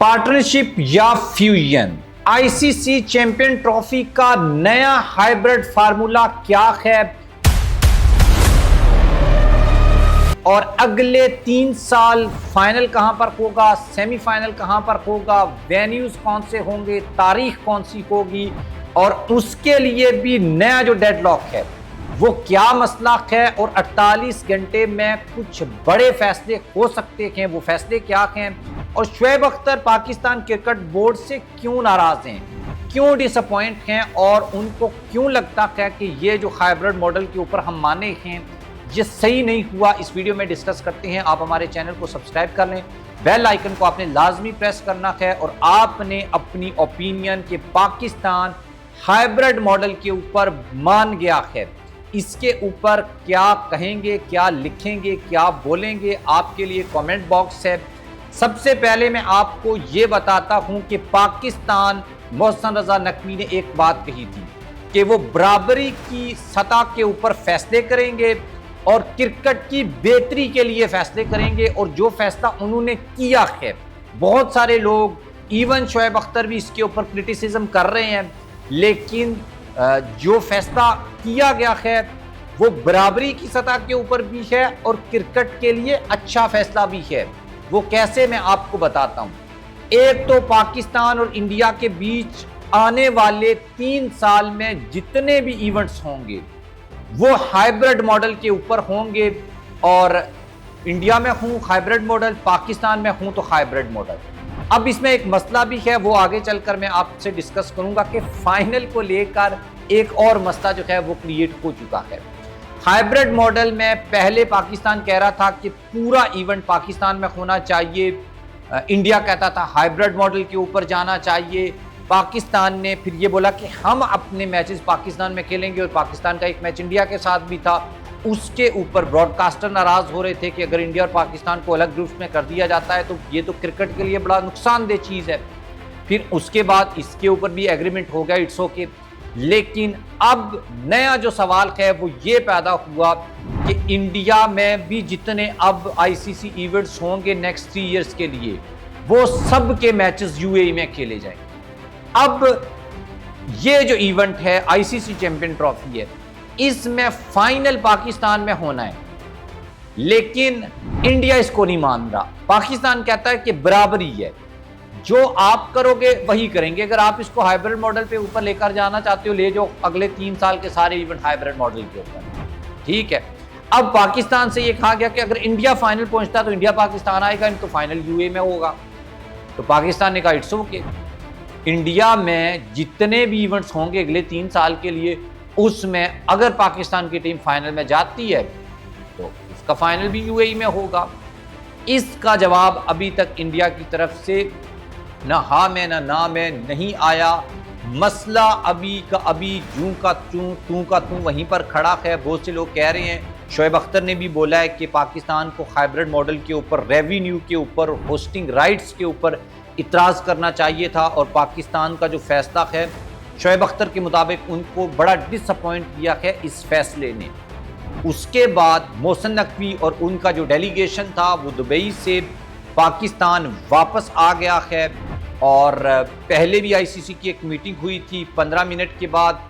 Partnership या fusion, ICC champion trophy का नया हाइब्रिड फार्मूला क्या है और अगले 3 साल फाइनल कहां पर होगा, सेमीफाइनल कहां पर होगा, वेन्यूज कौन से होंगे, तारीख कौन सी होगी और उसके लिए भी नया जो डेडलॉक है वो क्या मसला है और 48 घंटे में कुछ बड़े फैसले हो सकते हैं, वो फैसले क्या हैं और शुएब अख्तर पाकिस्तान क्रिकेट बोर्ड से क्यों नाराज हैं, क्यों डिसअपॉइंट हैं और उनको क्यों लगता है कि ये जो हाइब्रिड मॉडल के ऊपर हम माने हैं ये सही नहीं हुआ। इस वीडियो में डिस्कस करते हैं। आप हमारे चैनल को सब्सक्राइब कर लें, बेल आइकन को आपने लाजमी प्रेस करना है और आपने अपनी ओपिनियन के पाकिस्तान हाइब्रिड मॉडल के ऊपर मान गया है, इसके ऊपर क्या कहेंगे, क्या लिखेंगे, क्या बोलेंगे, आपके लिए कमेंट बॉक्स है। सबसे पहले मैं आपको ये बताता हूं कि पाकिस्तान मोहसिन रजा नकवी ने एक बात कही थी कि वो बराबरी की सतह के ऊपर फैसले करेंगे और क्रिकेट की बेहतरी के लिए फैसले करेंगे और जो फैसला उन्होंने किया है, बहुत सारे लोग इवन शुएब अख्तर भी इसके ऊपर क्रिटिसिज्म कर रहे हैं, लेकिन जो फैसला किया गया है वो बराबरी की सतह के ऊपर भी है और क्रिकेट के लिए अच्छा फैसला भी है। वो कैसे, मैं आपको बताता हूं। एक तो पाकिस्तान और इंडिया के बीच आने वाले 3 साल में जितने भी इवेंट्स होंगे वो हाइब्रिड मॉडल के ऊपर होंगे और इंडिया में हूं हाइब्रिड मॉडल, पाकिस्तान में हूं तो हाइब्रिड मॉडल। अब इसमें एक मसला भी है, वो आगे चलकर मैं आपसे डिस्कस करूंगा कि फाइनल को लेकर एक और मसला जो है वो क्रिएट हो चुका है। हाइब्रिड मॉडल में पहले पाकिस्तान कह रहा था कि पूरा इवेंट पाकिस्तान में होना चाहिए, इंडिया कहता था हाइब्रिड मॉडल के ऊपर जाना चाहिए। पाकिस्तान ने फिर ये बोला कि हम अपने मैचेस पाकिस्तान में खेलेंगे और पाकिस्तान का एक मैच इंडिया के साथ भी था, उसके ऊपर ब्रॉडकास्टर नाराज हो रहे थे कि अगर इंडिया और पाकिस्तान को अलग ग्रुप्स में कर दिया जाता है तो ये तो क्रिकेट के लिए बड़ा नुकसानदेह चीज़ है। फिर उसके बाद इसके ऊपर भी एग्रीमेंट हो गया, इट्स ओके। लेकिन अब नया जो सवाल है वो ये पैदा हुआ कि इंडिया में भी जितने अब आईसीसी इवेंट्स होंगे नेक्स्ट 3 ईयर्स के लिए वो सब के मैचेस यूएई में खेले जाएंगे। अब ये जो इवेंट है आईसीसी चैंपियन ट्रॉफी है, इसमें फाइनल पाकिस्तान में होना है, लेकिन इंडिया इसको नहीं मान रहा। पाकिस्तान कहता है कि बराबरी है, जो आप करोगे वही करेंगे। अगर आप इसको हाइब्रिड मॉडल पे ऊपर लेकर जाना चाहते हो ले जाओ, अगले 3 साल के सारे इवेंट हाइब्रिड मॉडल के ऊपर, ठीक है। अब पाकिस्तान से ये कहा गया कि अगर इंडिया फाइनल पहुंचता तो इंडिया पाकिस्तान आएगा, नहीं तो फाइनल यूए में होगा। तो पाकिस्तान ने कहा इट्स ओके, इंडिया में जितने भी इवेंट्स होंगे अगले 3 साल के लिए उसमें अगर पाकिस्तान की टीम फाइनल में जाती है तो उसका फाइनल भी यूएई में होगा। इसका जवाब अभी तक इंडिया की तरफ से ना हाँ में ना में नहीं आया। मसला अभी का अभी जूं का तू का तू वहीं पर खड़ा है। बहुत से लोग कह रहे हैं, शुएब अख्तर ने भी बोला है कि पाकिस्तान को हाइब्रिड मॉडल के ऊपर, रेवेन्यू के ऊपर, होस्टिंग राइट्स के ऊपर इतराज़ करना चाहिए था और पाकिस्तान का जो फैसला है शुएब अख्तर के मुताबिक उनको बड़ा डिसअपॉइंट किया है इस फैसले ने। उसके बाद मोहसिन नकवी और उनका जो डेलीगेशन था वो दुबई से पाकिस्तान वापस आ गया है और पहले भी आईसीसी की एक मीटिंग हुई थी, 15 मिनट के बाद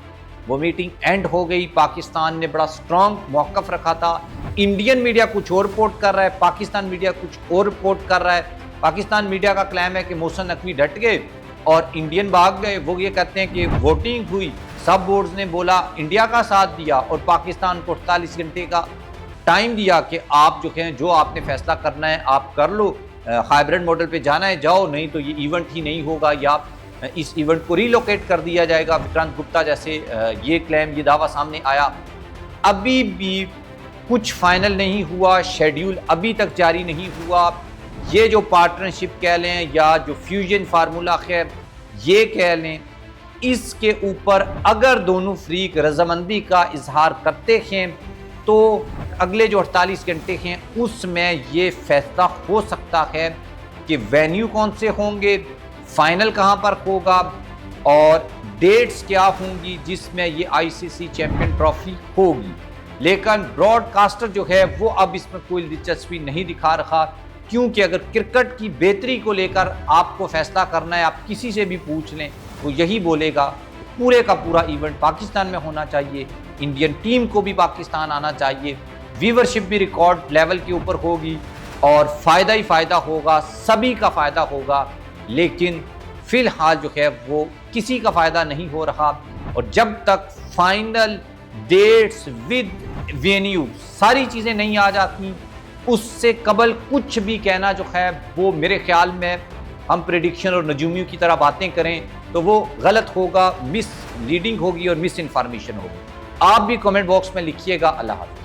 वो मीटिंग एंड हो गई। पाकिस्तान ने बड़ा स्ट्रॉन्ग मौक़िफ़ रखा था। इंडियन मीडिया कुछ और रिपोर्ट कर रहा है, पाकिस्तान मीडिया कुछ और रिपोर्ट कर रहा है। पाकिस्तान मीडिया का क्लेम है कि मोहसिन नकवी डट गए और इंडियन भाग गए। वो ये कहते हैं कि वोटिंग हुई, सब बोर्ड्स ने बोला, इंडिया का साथ दिया और पाकिस्तान को 48 घंटे का टाइम दिया कि आप जो हैं, जो आपने फैसला करना है आप कर लो, हाइब्रिड मॉडल पे जाना है जाओ, नहीं तो ये इवेंट ही नहीं होगा या इस इवेंट को रिलोकेट कर दिया जाएगा। विक्रांत गुप्ता जैसे ये क्लेम, ये दावा सामने आया। अभी भी कुछ फाइनल नहीं हुआ, शेड्यूल अभी तक जारी नहीं हुआ। ये जो पार्टनरशिप कह लें या जो फ्यूजन फार्मूला है ये कह लें, इसके ऊपर अगर दोनों फ्रीक रजामंदी का इजहार करते हैं तो अगले जो 48 घंटे हैं उसमें ये फैसला हो सकता है कि वेन्यू कौन से होंगे, फाइनल कहां पर होगा और डेट्स क्या होंगी जिसमें ये आईसीसी चैंपियन ट्रॉफी होगी। लेकिन ब्रॉडकास्टर जो है वो अब इसमें कोई दिलचस्पी नहीं दिखा रहा क्योंकि अगर क्रिकेट की बेहतरी को लेकर आपको फैसला करना है, आप किसी से भी पूछ लें तो यही बोलेगा पूरे का पूरा इवेंट पाकिस्तान में होना चाहिए, इंडियन टीम को भी पाकिस्तान आना चाहिए, व्यूवरशिप भी रिकॉर्ड लेवल के ऊपर होगी और फ़ायदा ही फ़ायदा होगा, सभी का फ़ायदा होगा। लेकिन फ़िलहाल जो है वो किसी का फ़ायदा नहीं हो रहा और जब तक फाइनल डेट्स विद वेन्यू सारी चीज़ें नहीं आ जाती, उससे कबल कुछ भी कहना जो है वो मेरे ख्याल में हम प्रेडिक्शन और नजूमियों की तरह बातें करें तो वो गलत होगा, मिस लीडिंग होगी और मिस इन्फॉर्मेशन होगी। आप भी कमेंट बॉक्स में लिखिएगा। अल्लाह हाफ़िज़।